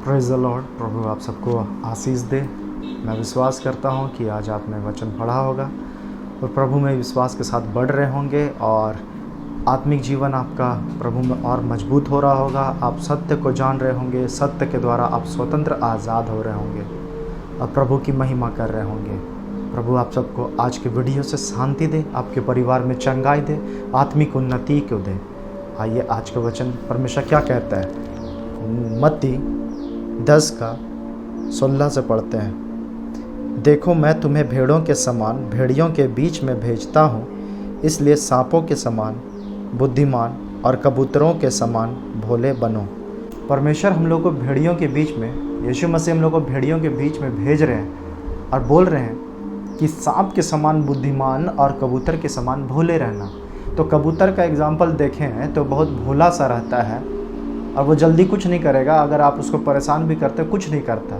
Praise the Lord. प्रभु आप सबको आशीष दे। मैं विश्वास करता हूँ कि आज आपने वचन पढ़ा होगा और प्रभु में विश्वास के साथ बढ़ रहे होंगे और आत्मिक जीवन आपका प्रभु में और मजबूत हो रहा होगा। आप सत्य को जान रहे होंगे, सत्य के द्वारा आप स्वतंत्र आज़ाद हो रहे होंगे और प्रभु की महिमा कर रहे होंगे। प्रभु आप सबको आज के वीडियो से शांति दे, आपके परिवार में चंगाई दे, आत्मिक उन्नति को दे। आइए आज का वचन परमेश्वर क्या कहता है। मत्ती 10:16 से पढ़ते हैं। देखो मैं तुम्हें भेड़ों के समान भेड़ियों के बीच में भेजता हूँ, इसलिए सांपों के समान बुद्धिमान और कबूतरों के समान भोले बनो। परमेश्वर हम लोग को भेड़ियों के बीच में, यीशु मसीह हम लोग को भेड़ियों के बीच में भेज रहे हैं और बोल रहे हैं कि सांप के समान बुद्धिमान और कबूतर के समान भोले रहना। तो कबूतर का एग्जाम्पल देखें तो बहुत भोला सा रहता है और वो जल्दी कुछ नहीं करेगा। अगर आप उसको परेशान भी करते कुछ नहीं करता।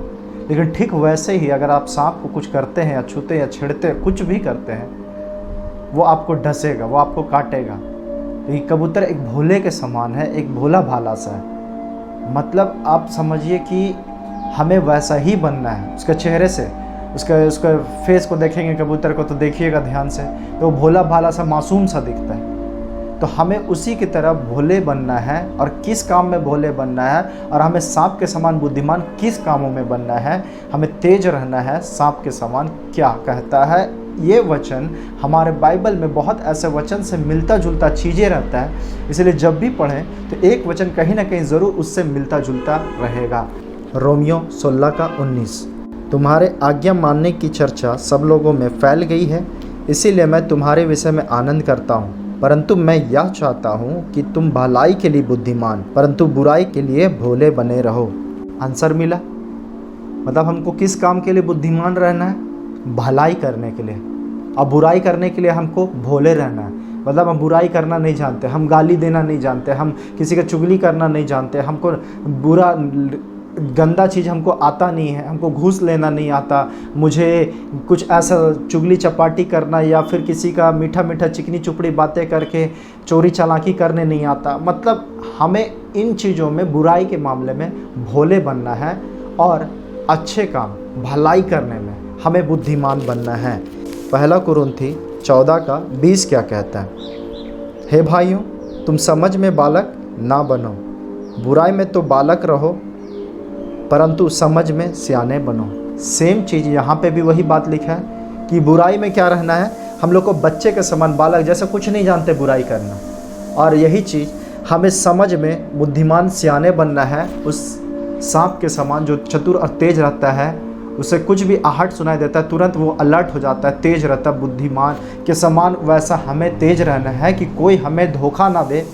लेकिन ठीक वैसे ही अगर आप सांप को कुछ करते हैं या छूते या छेड़ते कुछ भी करते हैं, वो आपको डसेगा, वो आपको काटेगा। लेकिन कबूतर एक भोले के समान है, एक भोला भाला सा है। मतलब आप समझिए कि हमें वैसा ही बनना है। उसके चेहरे से उसका फेस को देखेंगे कबूतर को तो देखिएगा ध्यान से, तो वो भोला भाला सा मासूम सा दिखता है। तो हमें उसी की तरह भोले बनना है। और किस काम में भोले बनना है, और हमें सांप के समान बुद्धिमान किस कामों में बनना है। हमें तेज रहना है सांप के समान। क्या कहता है ये वचन? हमारे बाइबल में बहुत ऐसे वचन से मिलता जुलता चीज़ें रहता है, इसलिए जब भी पढ़ें तो एक वचन कहीं ना कहीं ज़रूर उससे मिलता जुलता रहेगा। रोमियो 16:19। तुम्हारे आज्ञा मानने की चर्चा सब लोगों में फैल गई है, इसीलिए मैं तुम्हारे विषय में आनंद करता हूँ। परंतु मैं यह चाहता हूँ कि तुम भलाई के लिए बुद्धिमान परंतु बुराई के लिए भोले बने रहो। आंसर मिला। मतलब हमको किस काम के लिए बुद्धिमान रहना है? भलाई करने के लिए। और बुराई करने के लिए हमको भोले रहना है। मतलब हम बुराई करना नहीं जानते, हम गाली देना नहीं जानते, हम किसी का चुगली करना नहीं जानते, हमको बुरा गंदा चीज़ हमको आता नहीं है, हमको घूस लेना नहीं आता, मुझे कुछ ऐसा चुगली चपाटी करना या फिर किसी का मीठा मीठा चिकनी चुपड़ी बातें करके चोरी चालाकी करने नहीं आता। मतलब हमें इन चीज़ों में, बुराई के मामले में भोले बनना है और अच्छे काम भलाई करने में हमें बुद्धिमान बनना है। 1 कुरिन्थी 14:20 क्या कहता है? हे भाइयों, तुम समझ में बालक ना बनो, बुराई में तो बालक रहो परंतु समझ में सियाने बनो। सेम चीज़ यहाँ पे भी वही बात लिखा है कि बुराई में क्या रहना है, हम लोग को बच्चे के समान, बालक जैसे कुछ नहीं जानते बुराई करना। और यही चीज़ हमें समझ में बुद्धिमान सियाने बनना है। उस सांप के समान जो चतुर और तेज रहता है, उसे कुछ भी आहट सुनाई देता है तुरंत वो अलर्ट हो जाता है, तेज रहता है। बुद्धिमान के समान वैसा हमें तेज रहना है कि कोई हमें धोखा ना दे।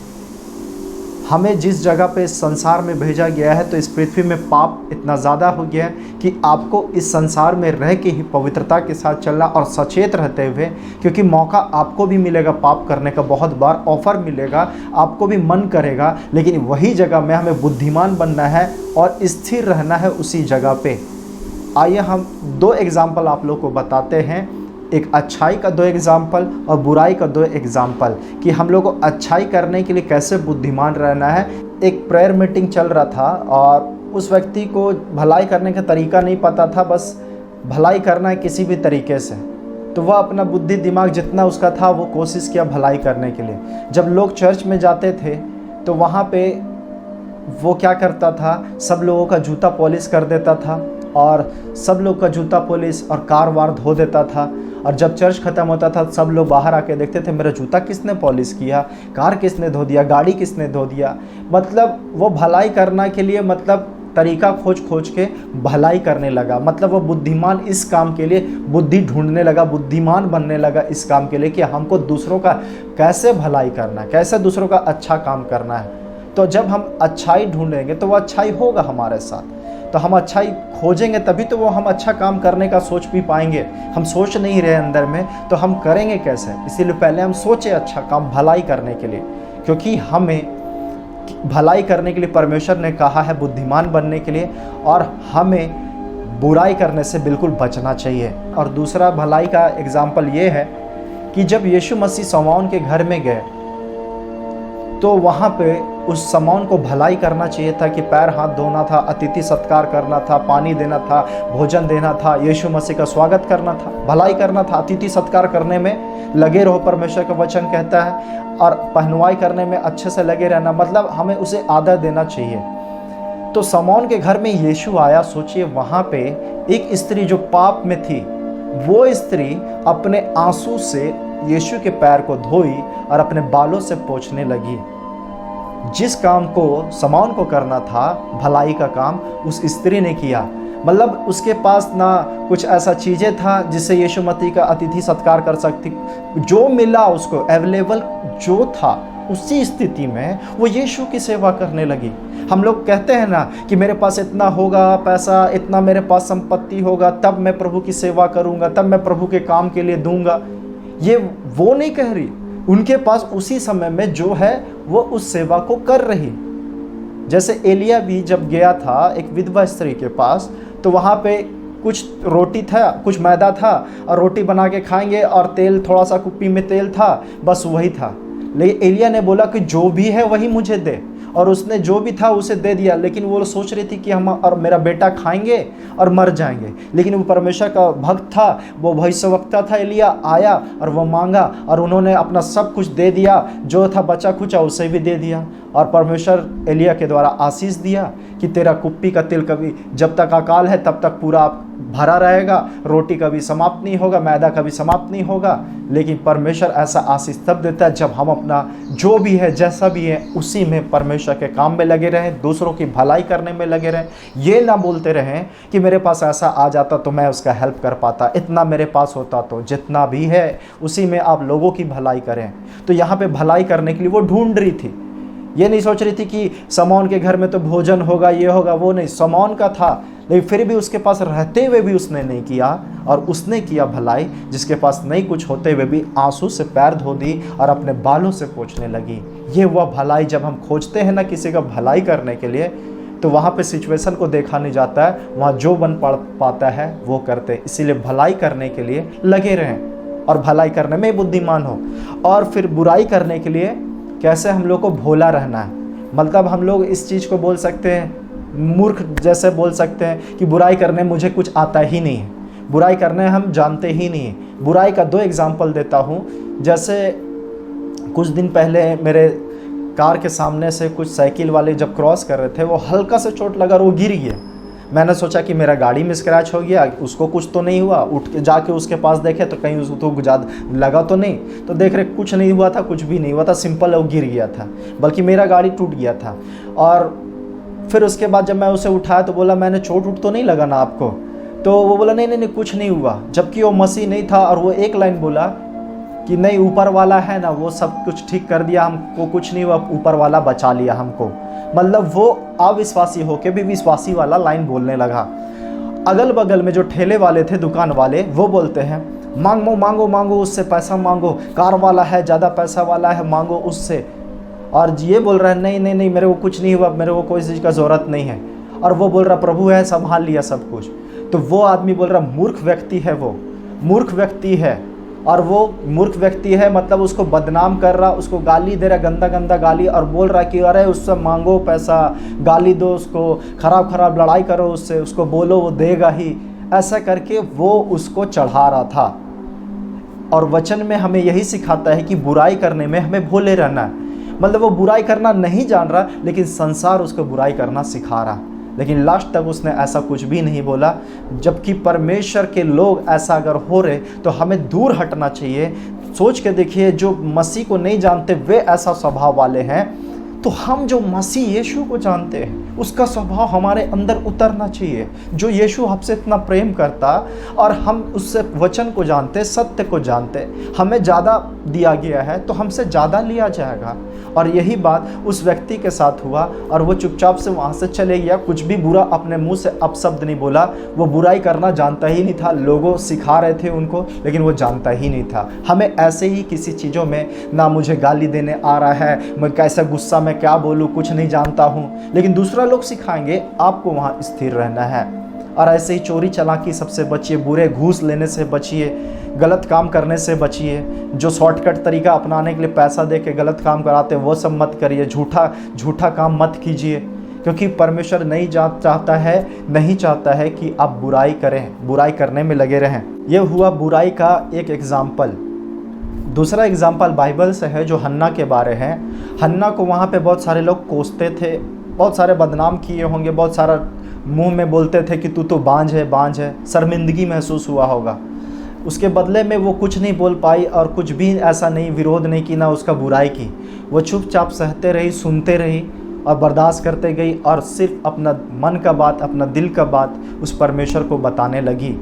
हमें जिस जगह पे इस संसार में भेजा गया है, तो इस पृथ्वी में पाप इतना ज़्यादा हो गया है कि आपको इस संसार में रह के ही पवित्रता के साथ चलना और सचेत रहते हुए, क्योंकि मौका आपको भी मिलेगा पाप करने का, बहुत बार ऑफर मिलेगा, आपको भी मन करेगा, लेकिन वही जगह में हमें बुद्धिमान बनना है और स्थिर रहना है उसी जगह पे। आइए हम 2 एग्जाम्पल आप लोग को बताते हैं, एक अच्छाई का 2 एग्जाम्पल और बुराई का 2 एग्जाम्पल, कि हम लोग को अच्छाई करने के लिए कैसे बुद्धिमान रहना है। एक प्रेयर मीटिंग चल रहा था और उस व्यक्ति को भलाई करने का तरीका नहीं पता था, बस भलाई करना है किसी भी तरीके से। तो वह अपना बुद्धि दिमाग जितना उसका था वो कोशिश किया भलाई करने के लिए। जब लोग चर्च में जाते थे तो वहाँ पे वो क्या करता था, सब लोगों का जूता पॉलिश कर देता था और सब लोग का जूता पॉलिश और कार वार धो देता था। और जब चर्च ख़त्म होता था सब लोग बाहर आके देखते थे, मेरा जूता किसने पॉलिश किया, कार किसने धो दिया, गाड़ी किसने धो दिया। मतलब वो भलाई करने के लिए, मतलब तरीका खोज के भलाई करने लगा। मतलब वो बुद्धिमान इस काम के लिए बुद्धि ढूंढने लगा, बुद्धिमान बनने लगा इस काम के लिए कि हमको दूसरों का कैसे भलाई करना है, कैसे दूसरों का अच्छा काम करना है। तो जब हम अच्छाई ढूंढेंगे तो वो अच्छाई होगा हमारे साथ। तो हम अच्छाई खोजेंगे तभी तो वो हम अच्छा काम करने का सोच भी पाएंगे। हम सोच नहीं रहे अंदर में, तो हम करेंगे कैसे? इसीलिए पहले हम सोचें अच्छा काम भलाई करने के लिए, क्योंकि हमें भलाई करने के लिए परमेश्वर ने कहा है बुद्धिमान बनने के लिए, और हमें बुराई करने से बिल्कुल बचना चाहिए। और दूसरा भलाई का एग्जाम्पल ये है कि जब यीशु मसीह शमौन के घर में गए तो वहाँ पे उस शमौन को भलाई करना चाहिए था कि पैर हाथ धोना था, अतिथि सत्कार करना था, पानी देना था, भोजन देना था, यीशु मसीह का स्वागत करना था, भलाई करना था। अतिथि सत्कार करने में लगे रहो, परमेश्वर का वचन कहता है, और पहनवाई करने में अच्छे से लगे रहना, मतलब हमें उसे आदर देना चाहिए। तो शमौन के घर में यीशु आया। सोचिए, वहाँ पे एक स्त्री जो पाप में थी, वो स्त्री अपने आंसू से यीशु के पैर को धोई और अपने बालों से पोंछने लगी। जिस काम को शमौन को करना था, भलाई का काम, उस स्त्री ने किया। मतलब उसके पास ना कुछ ऐसा चीज़ें था जिससे यीशु मसीह का अतिथि सत्कार कर सकती, जो मिला उसको अवेलेबल जो था, उसी स्थिति में वो यीशु की सेवा करने लगी। हम लोग कहते हैं ना कि मेरे पास इतना होगा पैसा, इतना मेरे पास संपत्ति होगा, तब मैं प्रभु की सेवा करूंगा, तब मैं प्रभु के काम के लिए दूंगा। ये वो नहीं कह रही। उनके पास उसी समय में जो है वो उस सेवा को कर रही। जैसे एलिया भी जब गया था एक विधवा स्त्री के पास, तो वहाँ पे कुछ रोटी था, कुछ मैदा था, और रोटी बना के खाएंगे, और तेल थोड़ा सा कुप्पी में तेल था, बस वही था। लेकिन एलिया ने बोला कि जो भी है वही मुझे दे, और उसने जो भी था उसे दे दिया। लेकिन वो सोच रही थी कि हम और मेरा बेटा खाएंगे और मर जाएंगे। लेकिन वो परमेश्वर का भक्त था, वो भविष्यवक्ता था। एलिया आया और वो मांगा, और उन्होंने अपना सब कुछ दे दिया, जो था बचा खुचा उसे भी दे दिया। और परमेश्वर एलिया के द्वारा आशीष दिया कि तेरा कुप्पी का तेल कभी, जब तक अकाल है तब तक पूरा भरा रहेगा, रोटी कभी समाप्त नहीं होगा, मैदा कभी समाप्त नहीं होगा। लेकिन परमेश्वर ऐसा आशीष तब देता है जब हम अपना जो भी है, जैसा भी है, उसी में परमेश्वर के काम में लगे रहें, दूसरों की भलाई करने में लगे रहें। ये ना बोलते रहें कि मेरे पास ऐसा आ जाता तो मैं उसका हेल्प कर पाता, इतना मेरे पास होता तो। जितना भी है उसी में आप लोगों की भलाई करें। तो यहाँ पे भलाई करने के लिए वो ढूंढ रही थी। ये नहीं सोच रही थी कि शमौन के घर में तो भोजन होगा, ये होगा, वो नहीं। शमौन का था, लेकिन फिर भी उसके पास रहते हुए भी उसने नहीं किया, और उसने किया भलाई। जिसके पास नहीं कुछ होते हुए भी आंसू से पैर धो दी और अपने बालों से पोंछने लगी। ये वह भलाई, जब हम खोजते हैं ना किसी का भलाई करने के लिए, तो वहाँ पे सिचुएशन को देखा नहीं जाता है, वहाँ जो बन पड़ पाता है वो करते। इसीलिए भलाई करने के लिए लगे रहें, और भलाई करने में बुद्धिमान हो। और फिर बुराई करने के लिए कैसे हम लोग को भोला रहना है। मतलब हम लोग इस चीज़ को बोल सकते हैं, मूर्ख जैसे बोल सकते हैं कि बुराई करने मुझे कुछ आता ही नहीं है, बुराई करने हम जानते ही नहीं है। बुराई का 2 एग्जाम्पल देता हूँ। जैसे कुछ दिन पहले मेरे कार के सामने से कुछ साइकिल वाले जब क्रॉस कर रहे थे, वो हल्का से चोट लगा और वो गिर गया। मैंने सोचा कि मेरा गाड़ी में स्क्रैच हो गया, उसको कुछ तो नहीं हुआ। उठ के जाके उसके पास देखे तो कहीं उसको तो ज़्यादा लगा तो नहीं, तो देख रहे कुछ नहीं हुआ था, कुछ भी नहीं हुआ था, सिंपल वो गिर गया था, बल्कि मेरा गाड़ी टूट गया था। और फिर उसके बाद जब मैं उसे उठाया तो बोला, मैंने चोट उठ तो नहीं लगा ना आपको? तो वो बोला नहीं नहीं नहीं कुछ नहीं हुआ, जबकि वो मसीह नहीं था। और वो एक लाइन बोला कि नहीं, ऊपर वाला है ना, वो सब कुछ ठीक कर दिया, हमको कुछ नहीं हुआ, ऊपर वाला बचा लिया हमको। मतलब वो अविश्वासी होके भी विश्वासी वाला लाइन बोलने लगा। अगल बगल में जो ठेले वाले थे, दुकान वाले, वो बोलते हैं मांगो मांगो मांगो, उससे पैसा मांगो, कार वाला है, ज़्यादा पैसा वाला है, मांगो उससे। और ये बोल रहा है नहीं नहीं नहीं, मेरे को कुछ नहीं हुआ, मेरे को कोई चीज़ का ज़रूरत नहीं है। और वो बोल रहा प्रभु है, संभाल लिया सब कुछ। तो वो आदमी बोल रहा मूर्ख व्यक्ति है, वो मूर्ख व्यक्ति है। और वो मूर्ख व्यक्ति है मतलब उसको बदनाम कर रहा, उसको गाली दे रहा, गंदा गंदा गाली, और बोल रहा कि अरे उससे मांगो पैसा, गाली दो उसको, खराब खराब लड़ाई करो उससे, उसको बोलो वो देगा ही। ऐसा करके वो उसको चढ़ा रहा था। और वचन में हमें यही सिखाता है कि बुराई करने में हमें भोले रहना है। मतलब वो बुराई करना नहीं जान रहा, लेकिन संसार उसको बुराई करना सिखा रहा। लेकिन लास्ट तक उसने ऐसा कुछ भी नहीं बोला। जबकि परमेश्वर के लोग ऐसा अगर हो रहे तो हमें दूर हटना चाहिए। सोच के देखिए, जो मसीह को नहीं जानते वे ऐसा स्वभाव वाले हैं, तो हम जो मसीह यीशु को जानते हैं उसका स्वभाव हमारे अंदर उतरना चाहिए। जो यीशु हमसे इतना प्रेम करता और हम उससे वचन को जानते, सत्य को जानते, हमें ज़्यादा दिया गया है तो हमसे ज़्यादा लिया जाएगा। और यही बात उस व्यक्ति के साथ हुआ और वो चुपचाप से वहाँ से चले गया। कुछ भी बुरा अपने मुंह से अपशब्द नहीं बोला। वो बुराई करना जानता ही नहीं था, लोगों सिखा रहे थे उनको, लेकिन वो जानता ही नहीं था। हमें ऐसे ही किसी चीज़ों में, ना मुझे गाली देने आ रहा है, मैं कैसे गुस्सा में क्या बोलूँ कुछ नहीं जानता हूँ, लेकिन दूसरा लोग सिखाएंगे, आपको वहाँ स्थिर रहना है। और ऐसे ही चोरी चालाकी सबसे बचिए, बुरे घूस लेने से बचिए, गलत काम करने से बचिए। जो शॉर्टकट तरीका अपनाने के लिए पैसा दे के गलत काम कराते हैं वो सब मत करिए। झूठा काम मत कीजिए, क्योंकि परमेश्वर नहीं चाहता है कि आप बुराई करें, बुराई करने में लगे रहें। ये हुआ बुराई का एक एग्जाम्पल। दूसरा एग्जाम्पल बाइबल से है जो हन्ना के बारे है। हन्ना को वहाँ पे बहुत सारे लोग कोसते थे, बहुत सारे बदनाम किए होंगे, बहुत सारा मुंह में बोलते थे कि तू तो बांझ है, शर्मिंदगी महसूस हुआ होगा। उसके बदले में वो कुछ नहीं बोल पाई और कुछ भी ऐसा नहीं विरोध नहीं की, ना उसका बुराई की। वो चुपचाप सहते रही, सुनते रही और बर्दाश्त करते गई और सिर्फ अपना मन का बात, अपना दिल का बात उस परमेश्वर को बताने लगी।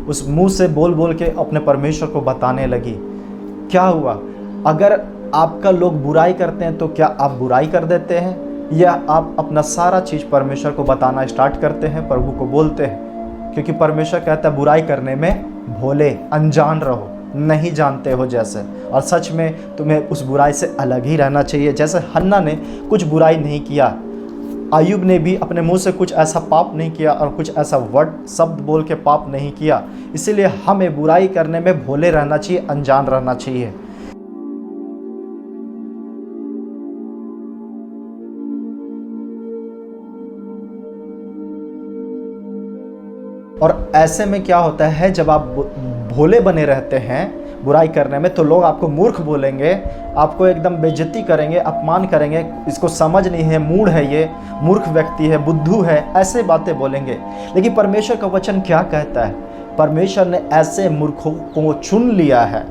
उस मुंह से बोल बोल के अपने परमेश्वर को बताने लगी। क्या हुआ? अगर आपका लोग बुराई करते हैं तो क्या आप बुराई कर देते हैं, या आप अपना सारा चीज़ परमेश्वर को बताना स्टार्ट करते हैं, प्रभु को बोलते हैं? क्योंकि परमेश्वर कहता है बुराई करने में भोले, अनजान रहो, नहीं जानते हो जैसे। और सच में तुम्हें उस बुराई से अलग ही रहना चाहिए। जैसे हन्ना ने कुछ बुराई नहीं किया, अय्यूब ने भी अपने मुंह से कुछ ऐसा पाप नहीं किया और कुछ ऐसा वर्ड शब्द बोल के पाप नहीं किया। इसीलिए हमें बुराई करने में भोले रहना चाहिए, अनजान रहना चाहिए। और ऐसे में क्या होता है, जब आप भोले बने रहते हैं बुराई करने में, तो लोग आपको मूर्ख बोलेंगे, आपको एकदम बेइज्जती करेंगे, अपमान करेंगे। इसको समझ नहीं है, मूढ़ है, ये मूर्ख व्यक्ति है, बुद्धू है, ऐसे बातें बोलेंगे। लेकिन परमेश्वर का वचन क्या कहता है? परमेश्वर ने ऐसे मूर्खों को चुन लिया है।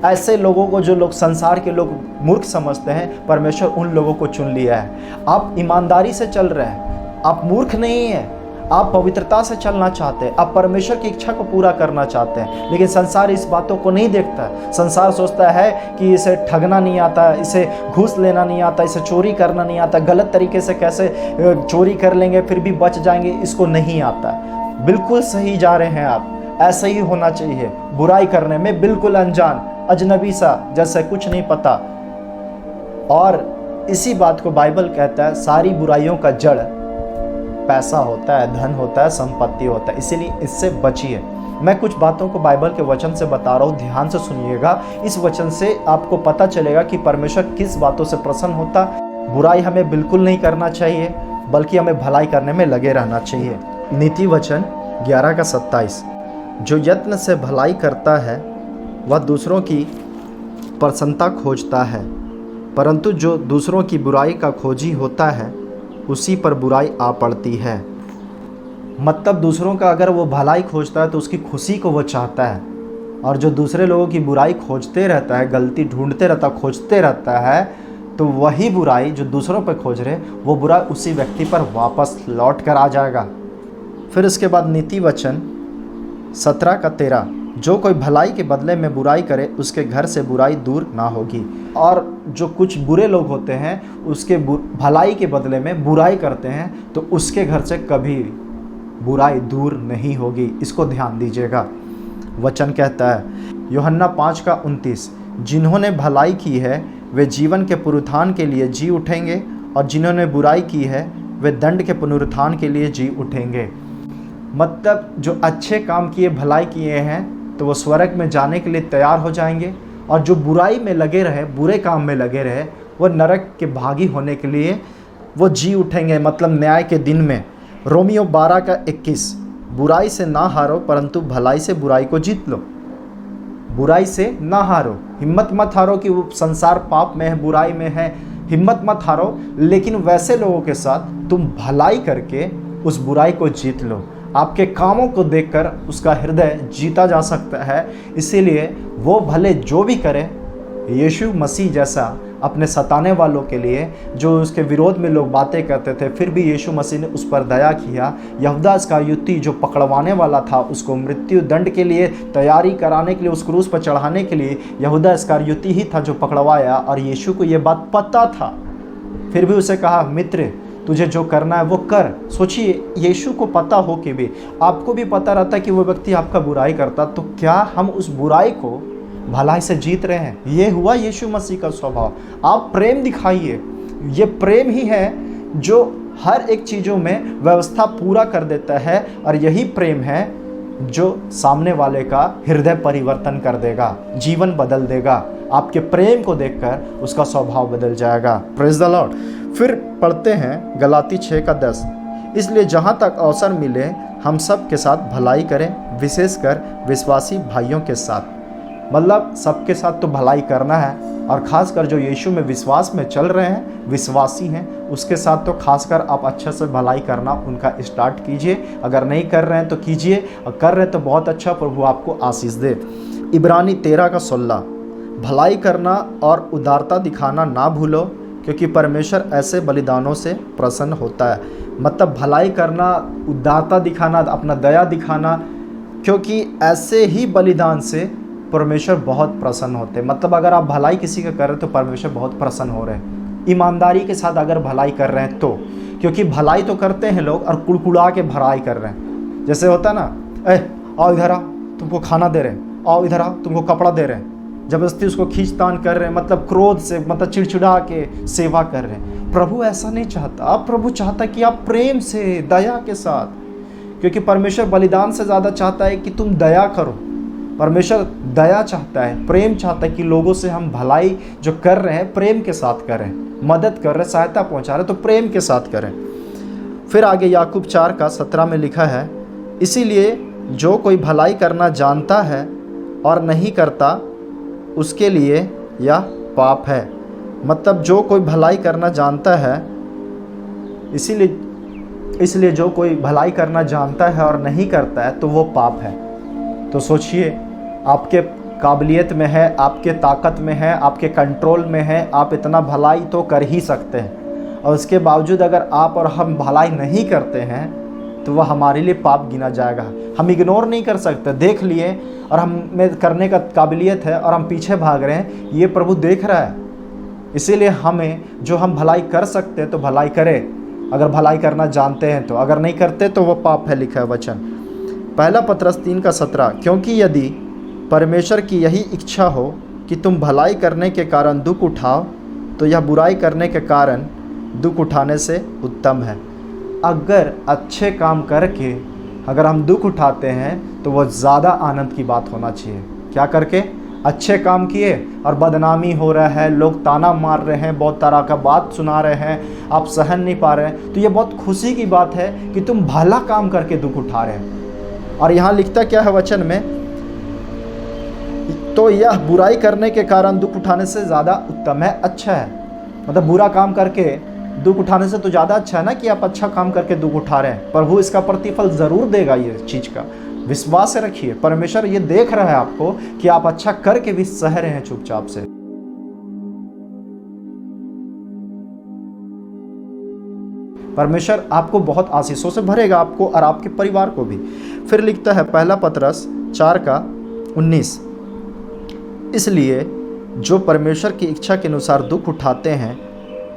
ऐसे लोगों को, जो लोग संसार के लोग मूर्ख समझते हैं, परमेश्वर उन लोगों को चुन लिया है। आप ईमानदारी से चल रहे हैं, आप मूर्ख नहीं हैं, आप पवित्रता से चलना चाहते हैं, आप परमेश्वर की इच्छा को पूरा करना चाहते हैं। लेकिन संसार इस बातों को नहीं देखता। संसार सोचता है कि इसे ठगना नहीं आता, इसे घूस लेना नहीं आता, इसे चोरी करना नहीं आता, गलत तरीके से कैसे चोरी कर लेंगे फिर भी बच जाएंगे, इसको नहीं आता। बिल्कुल सही जा रहे हैं आप, ऐसा ही होना चाहिए। बुराई करने में बिल्कुल अनजान, अजनबी सा, जैसे कुछ नहीं पता। और इसी बात को बाइबल कहता है, सारी बुराइयों का जड़ पैसा होता है, धन होता है, संपत्ति होता है। इसीलिए इससे बचिए। मैं कुछ बातों को बाइबल के वचन से बता रहा हूँ, ध्यान से सुनिएगा। इस वचन से आपको पता चलेगा कि परमेश्वर किस बातों से प्रसन्न होता। बुराई हमें बिल्कुल नहीं करना चाहिए, बल्कि हमें भलाई करने में लगे रहना चाहिए। नीति वचन 11:27, जो यत्न से भलाई करता है वह दूसरों की प्रसन्नता खोजता है, परंतु जो दूसरों की बुराई का खोजी होता है उसी पर बुराई आ पड़ती है। मतलब दूसरों का अगर वो भलाई खोजता है तो उसकी खुशी को वो चाहता है, और जो दूसरे लोगों की बुराई खोजते रहता है, गलती ढूंढते रहता, खोजते रहता है, तो वही बुराई जो दूसरों पर खोज रहे, वो बुराई उसी व्यक्ति पर वापस लौट कर आ जाएगा। फिर इसके बाद नीति वचन 17:13, जो कोई भलाई के बदले में बुराई करे उसके घर से बुराई दूर ना होगी। और जो कुछ बुरे लोग होते हैं उसके भलाई के बदले में बुराई करते हैं, तो उसके घर से कभी बुराई दूर नहीं होगी। इसको ध्यान दीजिएगा। वचन कहता है यूहन्ना 5:29, जिन्होंने भलाई की है वे जीवन के पुनरुत्थान के लिए जी उठेंगे, और जिन्होंने बुराई की है वे दंड के पुनरुत्थान के लिए जी उठेंगे। मतलब जो अच्छे काम किए, भलाई किए हैं, तो वो स्वर्ग में जाने के लिए तैयार हो जाएंगे, और जो बुराई में लगे रहे, बुरे काम में लगे रहे, वो नरक के भागी होने के लिए वो जी उठेंगे, मतलब न्याय के दिन में। रोमियो 12:21, बुराई से ना हारो परंतु भलाई से बुराई को जीत लो। बुराई से ना हारो, हिम्मत मत हारो कि वो संसार पाप में है, बुराई में है, हिम्मत मत हारो, लेकिन वैसे लोगों के साथ तुम भलाई करके उस बुराई को जीत लो। आपके कामों को देखकर उसका हृदय जीता जा सकता है। इसीलिए वो भले जो भी करे, यीशु मसीह जैसा अपने सताने वालों के लिए, जो उसके विरोध में लोग बातें करते थे, फिर भी यीशु मसीह ने उस पर दया किया। यहूदा इस्करियोती जो पकड़वाने वाला था, उसको मृत्यु दंड के लिए तैयारी कराने के लिए, उस क्रूस पर चढ़ाने के लिए यहूदा इस्करियोती ही था जो पकड़वाया, और यीशु को ये बात पता था, फिर भी उसे कहा, मित्र तुझे जो करना है वो कर। सोचिए, यीशु को पता हो कि भी आपको भी पता रहता कि वो व्यक्ति आपका बुराई करता, तो क्या हम उस बुराई को भलाई से जीत रहे हैं? ये हुआ यीशु मसीह का स्वभाव। आप प्रेम दिखाइए। ये प्रेम ही है जो हर एक चीज़ों में व्यवस्था पूरा कर देता है, और यही प्रेम है जो सामने वाले का हृदय परिवर्तन कर देगा, जीवन बदल देगा। आपके प्रेम को देखकर उसका स्वभाव बदल जाएगा। Praise the Lord. फिर पढ़ते हैं गलाती 6:10, इसलिए जहाँ तक अवसर मिले हम सब के साथ भलाई करें, विशेषकर विश्वासी भाइयों के साथ। मतलब सबके साथ तो भलाई करना है, और ख़ासकर जो यीशु में विश्वास में चल रहे हैं, विश्वासी हैं, उसके साथ तो खासकर आप अच्छे से भलाई करना उनका स्टार्ट कीजिए। अगर नहीं कर रहे हैं तो कीजिए, और कर रहे हैं तो बहुत अच्छा, प्रभु आपको आशीष दे। इब्रानी 13:16, भलाई करना और उदारता दिखाना ना भूलो, क्योंकि परमेश्वर ऐसे बलिदानों से प्रसन्न होता है। मतलब भलाई करना, उदारता दिखाना, अपना दया दिखाना, क्योंकि ऐसे ही बलिदान से परमेश्वर बहुत प्रसन्न होते हैं। मतलब अगर आप भलाई किसी का कर रहे हैं तो परमेश्वर बहुत प्रसन्न हो रहे हैं। ईमानदारी के साथ अगर भलाई कर रहे हैं तो, क्योंकि भलाई तो करते हैं लोग और कुड़कुड़ा के भलाई कर रहे हैं। जैसे होता ना, आओ इधर आओ, तुमको खाना दे रहे हैं, आओ इधर आओ, तुमको कपड़ा दे रहे हैं, जबरदस्ती उसको खींचतान कर रहे हैं, मतलब क्रोध से, मतलब चिड़चिड़ा के सेवा कर रहे हैं। प्रभु ऐसा नहीं चाहता। अब प्रभु चाहता है कि आप प्रेम से, दया के साथ, क्योंकि परमेश्वर बलिदान से ज़्यादा चाहता है कि तुम दया करो। परमेश्वर दया चाहता है, प्रेम चाहता है कि लोगों से हम भलाई जो कर रहे हैं प्रेम के साथ करें, मदद कर रहे, सहायता पहुंचा रहे तो प्रेम के साथ करें। फिर आगे याकूब 4:17 में लिखा है, इसीलिए जो कोई भलाई करना जानता है और नहीं करता उसके लिए यह पाप है। मतलब जो कोई भलाई करना जानता है, इसलिए जो कोई भलाई करना जानता है और नहीं करता है तो वो पाप है। तो सोचिए, आपके काबिलियत में है, आपके ताकत में है, आपके कंट्रोल में है, आप इतना भलाई तो कर ही सकते हैं, और उसके बावजूद अगर आप और हम भलाई नहीं करते हैं तो वह हमारे लिए पाप गिना जाएगा। हम इग्नोर नहीं कर सकते, देख लिए और हम में करने का काबिलियत है और हम पीछे भाग रहे हैं, ये प्रभु देख रहा है। इसीलिए हमें जो हम भलाई कर सकते हैं तो भलाई करें, अगर भलाई करना जानते हैं तो, अगर नहीं करते तो वह पाप है, लिखा है वचन। पहला पतरस 3:17, क्योंकि यदि परमेश्वर की यही इच्छा हो कि तुम भलाई करने के कारण दुख उठाओ, तो यह बुराई करने के कारण दुख उठाने से उत्तम है। अगर अच्छे काम करके अगर हम दुख उठाते हैं तो वह ज़्यादा आनंद की बात होना चाहिए। क्या करके? अच्छे काम किए और बदनामी हो रहा है, लोग ताना मार रहे हैं, बहुत तरह का बात सुना रहे हैं, आप सहन नहीं पा रहे हैं, तो ये बहुत खुशी की बात है कि तुम भला काम करके दुख उठा रहे हैं। और यहाँ लिखता क्या है वचन में, तो यह बुराई करने के कारण दुख उठाने से ज़्यादा उत्तम है, अच्छा है। मतलब बुरा काम करके दुख उठाने से तो ज़्यादा अच्छा है ना कि आप अच्छा काम करके दुख उठा रहे हैं। प्रभु इसका प्रतिफल ज़रूर देगा, ये चीज़ का विश्वास रखिए। परमेश्वर ये देख रहा है आपको कि आप अच्छा करके भी सह रहे हैं चुपचाप से। परमेश्वर आपको बहुत आशीषों से भरेगा, आपको और आपके परिवार को भी। फिर लिखता है पहला पतरस 4:19, इसलिए जो परमेश्वर की इच्छा के अनुसार दुख उठाते हैं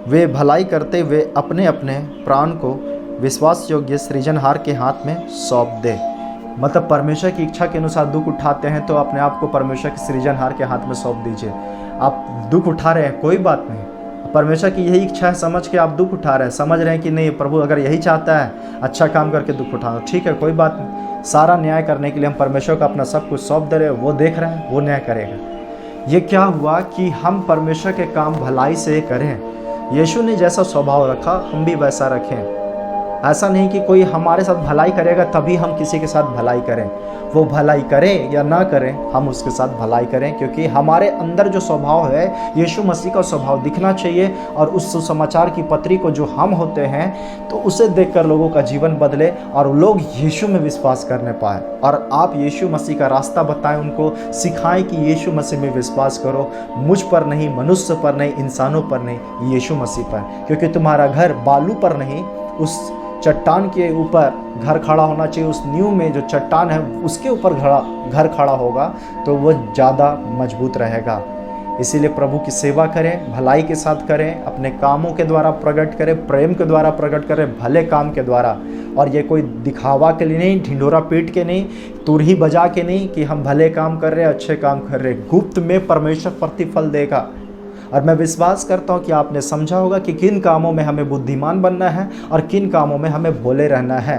वे भलाई करते हुए अपने अपने प्राण को विश्वास योग्य सृजनहार के हाथ में सौंप दे। मतलब परमेश्वर की इच्छा के अनुसार दुख उठाते हैं तो अपने आप को परमेश्वर के सृजनहार के हाथ में सौंप दीजिए। आप दुख उठा रहे हैं, कोई बात नहीं, परमेश्वर की यही इच्छा है समझ के आप दुख उठा रहे हैं, समझ रहे हैं कि नहीं प्रभु अगर यही चाहता है अच्छा काम करके दुख उठाना, ठीक है, कोई बात नहीं। सारा न्याय करने के लिए हम परमेश्वर को अपना सब कुछ सौंप दे रहे हैं, वो देख रहे हैं, वो न्याय करेगा। ये क्या हुआ कि हम परमेश्वर के काम भलाई से करें। यीशु ने जैसा स्वभाव रखा हम भी वैसा रखें। ऐसा नहीं कि कोई हमारे साथ भलाई करेगा तभी हम किसी के साथ भलाई करें। वो भलाई करें या ना करें, हम उसके साथ भलाई करें, क्योंकि हमारे अंदर जो स्वभाव है यीशु मसीह का स्वभाव दिखना चाहिए। और उस सुसमाचार की पत्री को जो हम होते हैं तो उसे देखकर लोगों का जीवन बदले और लोग यीशु में विश्वास करने पाए। और आप यीशु मसीह का रास्ता बताएं, उनको सिखाएं कि यीशु मसीह में विश्वास करो, मुझ पर नहीं, मनुष्य पर नहीं, इंसानों पर नहीं, यीशु मसीह पर। क्योंकि तुम्हारा घर बालू पर नहीं, उस चट्टान के ऊपर घर खड़ा होना चाहिए। उस नींव में जो चट्टान है उसके ऊपर घर खड़ा होगा तो वो ज़्यादा मजबूत रहेगा। इसीलिए प्रभु की सेवा करें, भलाई के साथ करें, अपने कामों के द्वारा प्रकट करें, प्रेम के द्वारा प्रकट करें, भले काम के द्वारा। और ये कोई दिखावा के लिए नहीं, ढिंढोरा पीट के नहीं, तुरही बजा के नहीं कि हम भले काम कर रहे हैं, अच्छे काम कर रहे हैं। गुप्त में परमेश्वर प्रतिफल देगा। और मैं विश्वास करता हूँ कि आपने समझा होगा कि किन कामों में हमें बुद्धिमान बनना है और किन कामों में हमें भोले रहना है।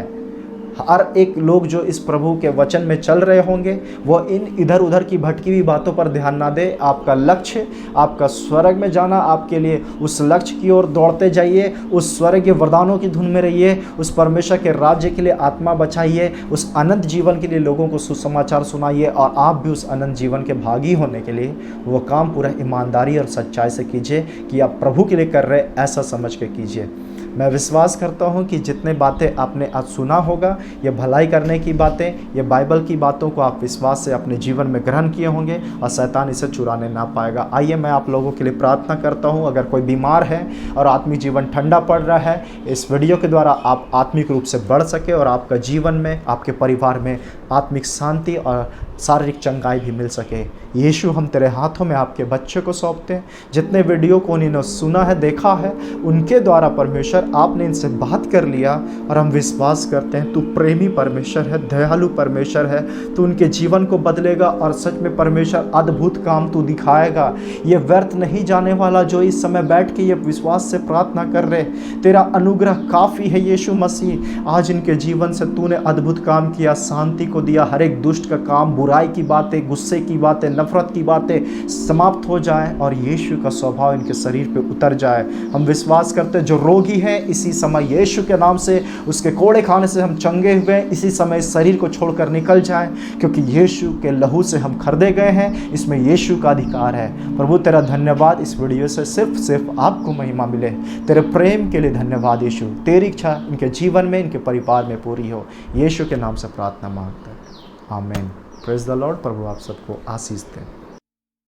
हर एक लोग जो इस प्रभु के वचन में चल रहे होंगे वो इन इधर उधर की भटकी हुई बातों पर ध्यान ना दे। आपका लक्ष्य, आपका स्वर्ग में जाना, आपके लिए उस लक्ष्य की ओर दौड़ते जाइए, उस स्वर्ग के वरदानों की धुन में रहिए, उस परमेश्वर के राज्य के लिए आत्मा बचाइए, उस अनंत जीवन के लिए लोगों को सुसमाचार सुनाइए, और आप भी उस अनंत जीवन के भागी होने के लिए वो काम पूरा ईमानदारी और सच्चाई से कीजिए कि आप प्रभु के लिए कर रहे ऐसा समझ के कीजिए। मैं विश्वास करता हूँ कि जितने बातें आपने आज सुना होगा, ये भलाई करने की बातें, ये बाइबल की बातों को आप विश्वास से अपने जीवन में ग्रहण किए होंगे और शैतान इसे चुराने ना पाएगा। आइए मैं आप लोगों के लिए प्रार्थना करता हूँ। अगर कोई बीमार है और आत्मिक जीवन ठंडा पड़ रहा है, इस वीडियो के द्वारा आप आत्मिक रूप से बढ़ सके और आपका जीवन में, आपके परिवार में आत्मिक शांति और शारीरिक चंगाई भी मिल सके। यीशु, हम तेरे हाथों में आपके बच्चे को सौंपते हैं। जितने वीडियो को उन्होंने सुना है, देखा है, उनके द्वारा परमेश्वर आपने इनसे बात कर लिया, और हम विश्वास करते हैं तू प्रेमी परमेश्वर है, दयालु परमेश्वर है। तू उनके जीवन को बदलेगा और सच में परमेश्वर अद्भुत काम तू दिखाएगा। ये व्यर्थ नहीं जाने वाला जो इस समय बैठ के ये विश्वास से प्रार्थना कर रहे। तेरा अनुग्रह काफ़ी है यीशु मसीह। आज इनके जीवन से तूने अद्भुत काम किया, शांति को दिया। हर एक दुष्ट का काम, बुराई की बातें, गुस्से की बातें, नफरत की बातें समाप्त हो जाए और यीशु का स्वभाव इनके शरीर पे उतर जाए। हम विश्वास करते हैं जो रोगी है इसी समय यीशु के नाम से, उसके कोड़े खाने से हम चंगे हुए, इसी समय इस शरीर को छोड़कर निकल जाए, क्योंकि यीशु के लहू से हम खरीदे गए हैं। इसमें यीशु का अधिकार है। प्रभु तेरा धन्यवाद, इस वीडियो से सिर्फ आपको महिमा मिले। तेरे प्रेम के लिए धन्यवाद यीशु। तेरी इच्छा इनके जीवन में, इनके परिवार में पूरी हो। यीशु के नाम से प्रार्थना मांगते हैं, आमीन। Praise the Lord. प्रभु आप सबको आशीष दें।